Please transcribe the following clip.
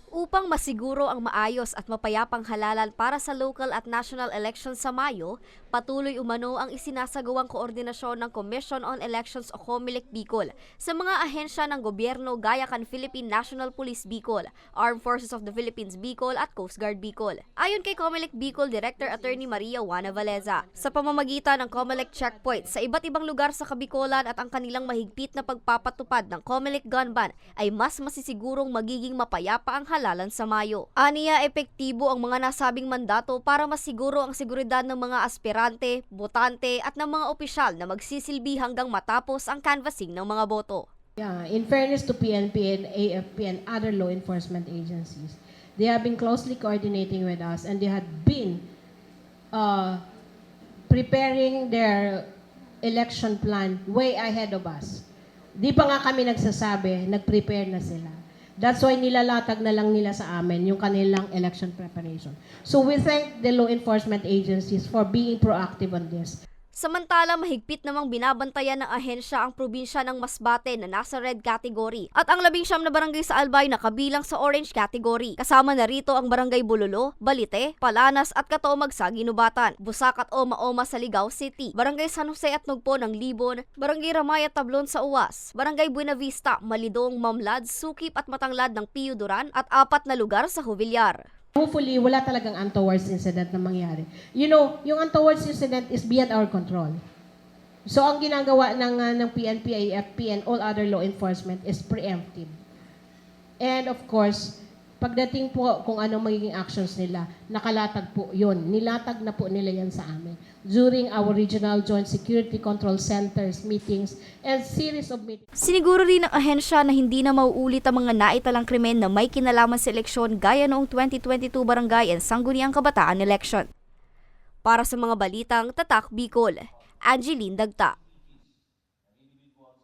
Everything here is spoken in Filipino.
Upang masiguro ang maayos at mapayapang halalan para sa local at national elections sa Mayo, patuloy umano ang isinasagawang koordinasyon ng Commission on Elections o COMELEC Bicol sa mga ahensya ng gobyerno gaya kan Philippine National Police Bicol, Armed Forces of the Philippines Bicol at Coast Guard Bicol. Ayon kay COMELEC Bicol Director Attorney Maria Juana Valeza, sa pamamagitan ng COMELEC checkpoint sa iba't ibang lugar sa Kabikolan at ang kanilang mahigpit na pagpapatupad ng COMELEC gun ban ay mas masisigurong magiging mapayapa ang halalan sa Mayo. Aniya, epektibo ang mga nasabing mandato para masiguro ang seguridad ng mga aspirante, botante at ng mga opisyal na magsisilbi hanggang matapos ang canvassing ng mga boto. Yeah, in fairness to PNP and AFP and other law enforcement agencies, they have been closely coordinating with us and they had been preparing their election plan way ahead of us. Di pa nga kami nagsasabi, nag-prepare na sila. That's why nilalatag na lang nila sa amin yung kanilang election preparation. So we thank the law enforcement agencies for being proactive on this. Samantala, mahigpit namang binabantayan ng ahensya ang probinsya ng Masbate na nasa red category at ang 19 na barangay sa Albay na kabilang sa orange category. Kasama na rito ang barangay Bulolo, Balite, Palanas at Katoomag sa Ginubatan, Busak at Oma-Oma sa Ligao City, barangay San Jose at Nugpo ng Libon, barangay Ramay at Tablon sa Uwas, barangay Buenavista, Malidong, Mamlad, Sukip at Matanglad ng Pio Duran at 4 na lugar sa Jovillar. Hopefully, wala talagang untoward incident na mangyari. You know, yung untoward incident is beyond our control. So, ang ginagawa ng PNP, AFP, and all other law enforcement is preemptive. And of course, pagdating po kung ano magiging actions nila, nakalatag po yun. Nilatag na po nila yan sa amin. During our regional joint security control centers, meetings, and series of meetings. Siniguro rin ng ahensya na hindi na mauulit ang mga naitalang krimen na may kinalaman sa eleksyon gaya noong 2022 Barangay and Sangguniang Kabataan election. Para sa mga balitang Tatak Bicol, Angeline Dagta.